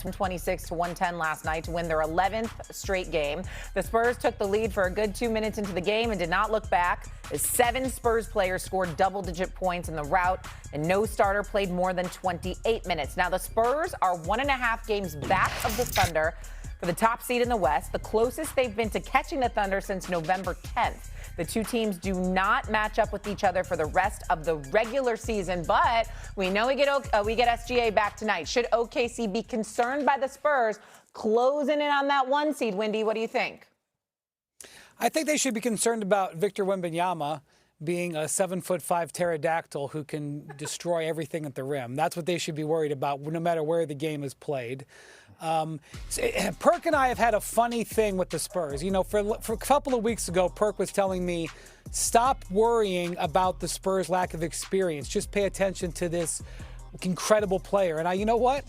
26 to 110 last night to win their 11th straight game. The Spurs took the lead for a good 2 minutes into the game and did not look back as 7 Spurs players scored double-digit points in the rout, and no starter played more than 28 minutes. Now, the Spurs are 1.5 games back of the Thunder for the top seed in the West, the closest they've been to catching the Thunder since November 10th. The two teams do not match up with each other for the rest of the regular season, but we know we get SGA back tonight. Should OKC be concerned by the Spurs closing in on that 1 seed? Wendy, what do you think? I think they should be concerned about Victor Wembanyama being a 7'5" pterodactyl who can destroy everything at the rim. That's what they should be worried about, no matter where the game is played. Perk and I have had a funny thing with the Spurs. You know, for a couple of weeks ago, Perk was telling me, stop worrying about the Spurs' lack of experience. Just pay attention to this incredible player. And you know what?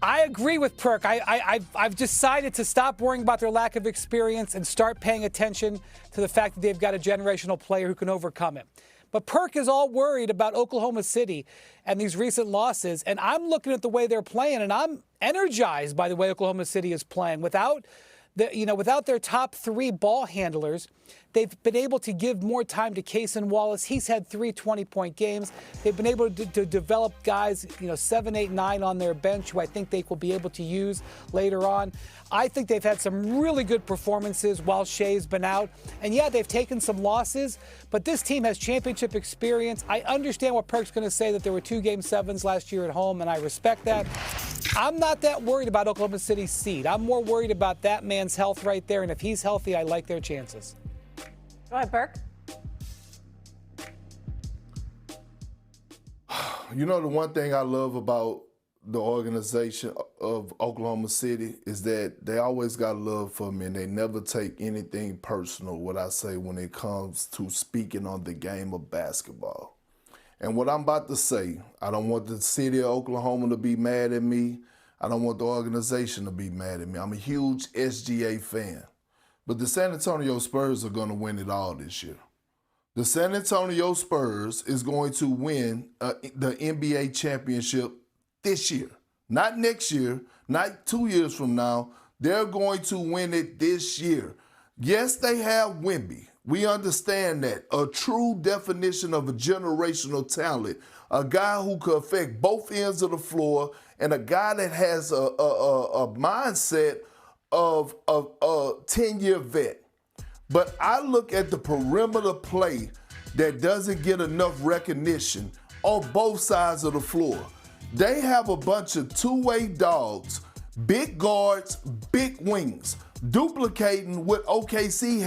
I agree with Perk. I've decided to stop worrying about their lack of experience and start paying attention to the fact that they've got a generational player who can overcome it. But Perk is all worried about Oklahoma City and these recent losses. And I'm looking at the way they're playing, and I'm energized by the way Oklahoma City is playing. Without their top 3 ball handlers, they've been able to give more time to Cason Wallace. He's had 3 20-point games. They've been able to develop guys, 7, 8, 9 on their bench who I think they will be able to use later on. I think they've had some really good performances while Shea's been out. And yeah, they've taken some losses, but this team has championship experience. I understand what Perk's going to say, that there were 2 Game 7s last year at home, and I respect that. I'm not that worried about Oklahoma City's seed. I'm more worried about that man's health right there, and if he's healthy, I like their chances. Go ahead, Perk. You know, the one thing I love about the organization of Oklahoma City is that they always got love for me, and they never take anything personal, what I say, when it comes to speaking on the game of basketball. And what I'm about to say, I don't want the city of Oklahoma to be mad at me. I don't want the organization to be mad at me. I'm a huge SGA fan. But the San Antonio Spurs are going to win it all this year. The San Antonio Spurs is going to win the NBA championship this year. Not next year, not 2 years from now. They're going to win it this year. Yes, they have Wemby. We understand that. A true definition of a generational talent. A guy who could affect both ends of the floor, and a guy that has a mindset of a 10-year vet. But I look at the perimeter play that doesn't get enough recognition on both sides of the floor. They have a bunch of two-way dogs, big guards, big wings, duplicating what OKC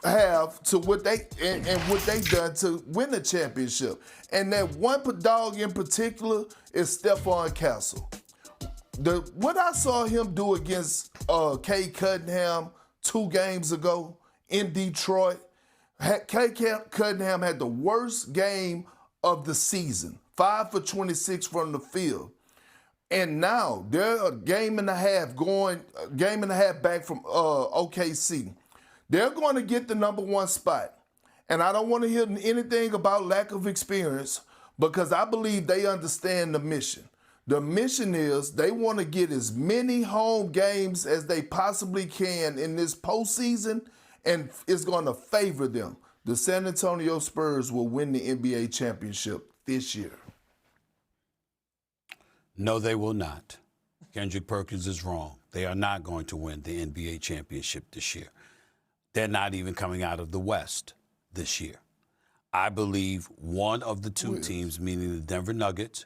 have to what they and what they done to win the championship. And that one dog in particular is Stephon Castle. What I saw him do against Cade Cunningham 2 games ago in Detroit, Cade Cunningham had the worst game of the season, 5 for 26 from the field. And now they're a game and a half back from OKC. They're going to get the number 1 spot. And I don't want to hear anything about lack of experience, because I believe they understand the mission. The mission is they want to get as many home games as they possibly can in this postseason, and it's going to favor them. The San Antonio Spurs will win the NBA championship this year. No, they will not. Kendrick Perkins is wrong. They are not going to win the NBA championship this year. They're not even coming out of the West this year. I believe one of the 2 teams, meaning the Denver Nuggets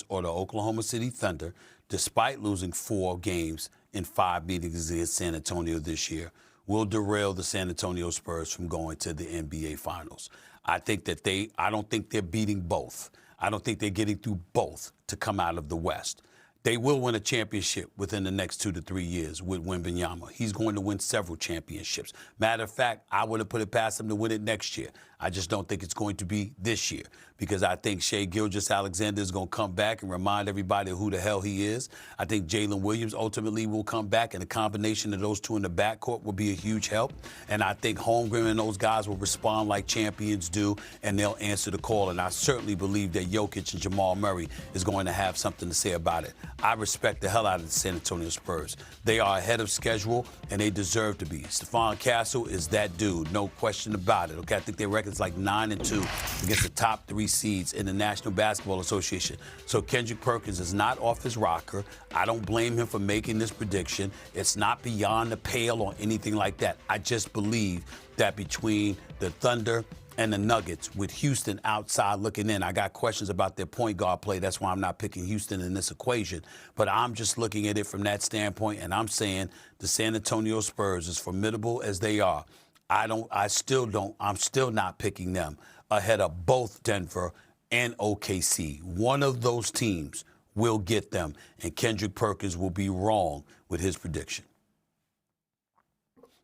or the Oklahoma City Thunder, despite losing 4 games in 5 meetings against San Antonio this year, will derail the San Antonio Spurs from going to the NBA Finals. I don't think they're beating both. I don't think they're getting through both to come out of the West. They will win a championship within the next 2 to 3 years with Wembanyama. He's going to win several championships. Matter of fact, I would have put it past him to win it next year. I just don't think it's going to be this year because I think Shai Gilgeous-Alexander is going to come back and remind everybody who the hell he is. I think Jalen Williams ultimately will come back, and the combination of those two in the backcourt will be a huge help. And I think Holmgren and those guys will respond like champions do, and they'll answer the call. And I certainly believe that Jokic and Jamal Murray is going to have something to say about it. I respect the hell out of the San Antonio Spurs. They are ahead of schedule, and they deserve to be. Stephon Castle is that dude, no question about it. Okay, I think their record's like 9-2 against the top 3 seeds in the National Basketball Association. So Kendrick Perkins is not off his rocker. I don't blame him for making this prediction. It's not beyond the pale or anything like that. I just believe that between the Thunder and the Nuggets, with Houston outside looking in, I got questions about their point guard play. That's why I'm not picking Houston in this equation. But I'm just looking at it from that standpoint, and I'm saying the San Antonio Spurs, as formidable as they are, I'm still not picking them ahead of both Denver and OKC. One of those teams will get them, and Kendrick Perkins will be wrong with his prediction.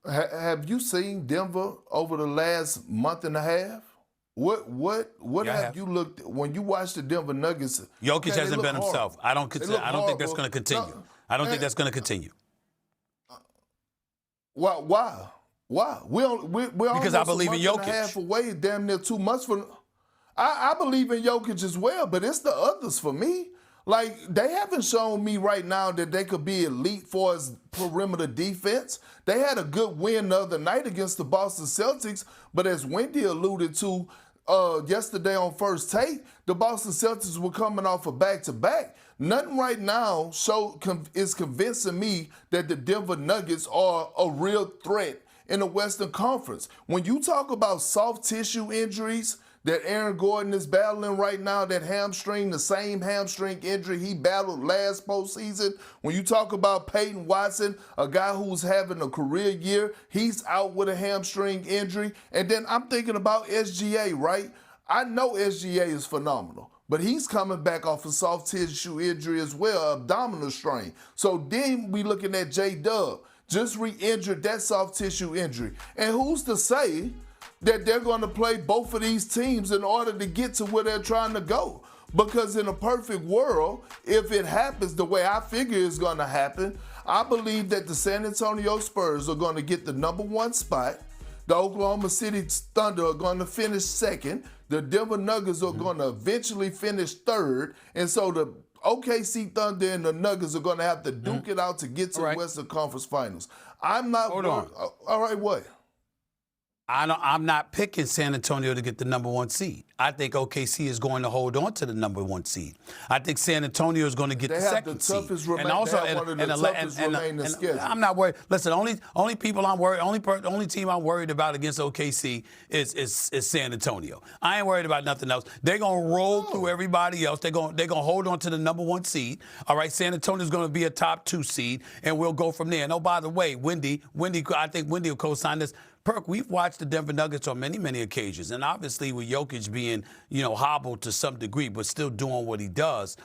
Have you seen Denver over the last month and a half? What have you looked when you watch the Denver Nuggets? Jokic hasn't been himself. I don't think that's going to continue. No, I don't think that's going to continue. Why? We're because I believe in Jokic. And a half away, damn near 2 months from. I believe in Jokic as well, but it's the others for me. Like, they haven't shown me right now that they could be elite for his perimeter defense. They had a good win the other night against the Boston Celtics, but as Wendy alluded to yesterday on First Take, the Boston Celtics were coming off a back-to-back. Nothing right now is convincing me that the Denver Nuggets are a real threat in the Western Conference. When you talk about soft tissue injuries that Aaron Gordon is battling right now, that hamstring, the same hamstring injury he battled last postseason. When you talk about Peyton Watson, a guy who's having a career year, he's out with a hamstring injury. And then I'm thinking about SGA, right? I know SGA is phenomenal, but he's coming back off a soft tissue injury as well, abdominal strain. So then we looking at J-Dub, just re-injured that soft tissue injury. And who's to say that they're going to play both of these teams in order to get to where they're trying to go? Because in a perfect world, if it happens the way I figure it's going to happen, I believe that the San Antonio Spurs are going to get the #1 spot. The Oklahoma City Thunder are going to finish second. The Denver Nuggets are going to eventually finish third. And so the OKC Thunder and the Nuggets are going to have to duke it out to get to the Western Conference Finals. I'm not. Hold on. All right, what? I'm not picking San Antonio to get the #1 seed. I think OKC is going to hold on to the #1 seed. I think San Antonio is going to get the second seed. And also, I'm not worried. Listen, only people I'm worried, only team I'm worried about against OKC is San Antonio. I ain't worried about nothing else. They're going to roll through everybody else. They're going to hold on to the #1 seed. All right, San Antonio is going to be a top 2 seed, and we'll go from there. And oh, by the way, Wendy, I think Wendy will co-sign this. Perk, we've watched the Denver Nuggets on many, many occasions, and obviously with Jokic being, hobbled to some degree, but still doing what he does,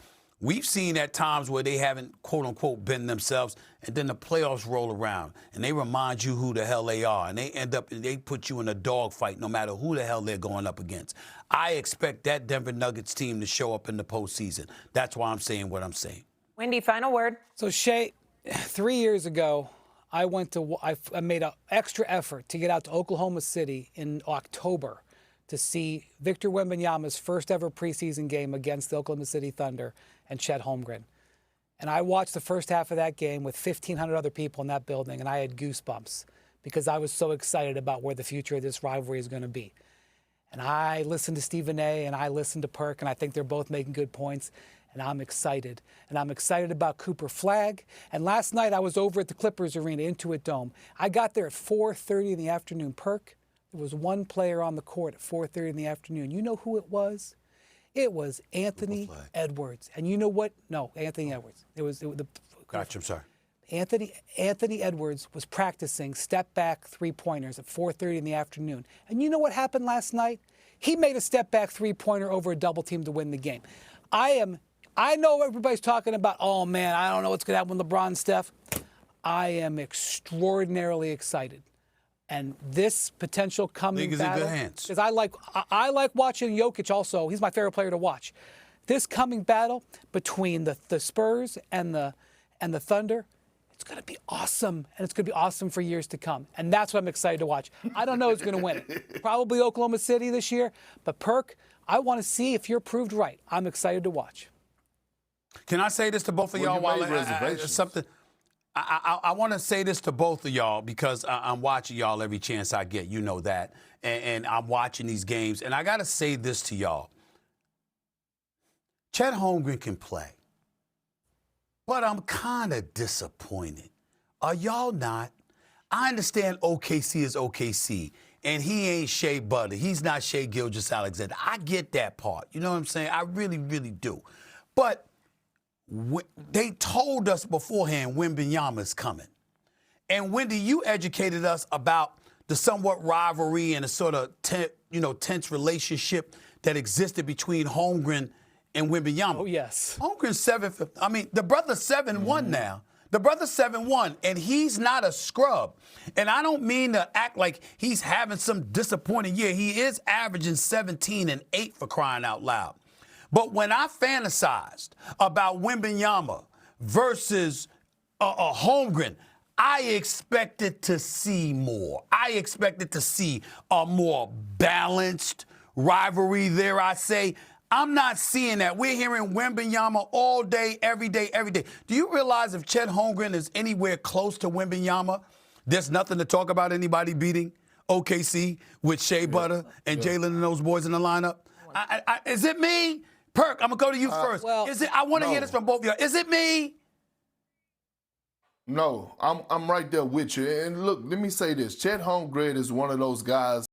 we've seen at times where they haven't, quote-unquote, been themselves, and then the playoffs roll around, and they remind you who the hell they are, and they put you in a dogfight no matter who the hell they're going up against. I expect that Denver Nuggets team to show up in the postseason. That's why I'm saying what I'm saying. Wendy, final word. So, Shai, 3 years ago, I made an extra effort to get out to Oklahoma City in October to see Victor Wembanyama's first ever preseason game against the Oklahoma City Thunder and Chet Holmgren. And I watched the first half of that game with 1,500 other people in that building, and I had goosebumps because I was so excited about where the future of this rivalry is going to be. And I listened to Stephen A. and I listened to Perk, and I think they're both making good points. And I'm excited. And I'm excited about Cooper Flagg. And last night I was over at the Clippers Arena, Intuit Dome. I got there at 4:30 in the afternoon. Perk, there was one player on the court at 4:30 in the afternoon. You know who it was? It was Anthony Edwards. And you know what? No, Anthony Edwards. Gotcha, I'm sorry. Anthony Edwards was practicing step-back three-pointers at 4:30 in the afternoon. And you know what happened last night? He made a step-back three-pointer over a double team to win the game. I know everybody's talking about, oh, man, I don't know what's going to happen with LeBron and Steph. I am extraordinarily excited And this potential coming League is in battle, good hands. because I like watching Jokic also. He's my favorite player to watch. This coming battle between the Spurs and the Thunder, it's going to be awesome, and it's going to be awesome for years to come. And that's what I'm excited to watch. I don't know who's going to win it. Probably Oklahoma City this year, but Perk, I want to see if you're proved right. I'm excited to watch. Can I say this to both of y'all? Well, you made reservations. Something. I want to say this to both of y'all because I'm watching y'all every chance I get. You know that. And I'm watching these games. And I got to say this to y'all. Chet Holmgren can play. But I'm kind of disappointed. Are y'all not? I understand OKC is OKC. And he ain't Shea Butter. He's not Shea Gilgeous-Alexander. I get that part. You know what I'm saying? I really, really do. But they told us beforehand Wemby is coming. And Wendy, you educated us about the somewhat rivalry and a sort of tense relationship that existed between Holmgren and Wemby. Oh, yes. Holmgren's 7', I mean, the brother's 7'1" now. The brother's 7'1", and he's not a scrub. And I don't mean to act like he's having some disappointing year. He is averaging 17 and 8 for crying out loud. But when I fantasized about Wemby versus Holmgren, I expected to see more. I expected to see a more balanced rivalry there, I say. I'm not seeing that. We're hearing Wemby all day, every day, every day. Do you realize if Chet Holmgren is anywhere close to Wemby, there's nothing to talk about anybody beating OKC with Shea Butter and Jalen and those boys in the lineup? Is it me? Perk, I'm going to go to you first. Well, I want to hear this from both of y'all. Is it me? No, I'm right there with you. And look, let me say this. Chet Holmgren is one of those guys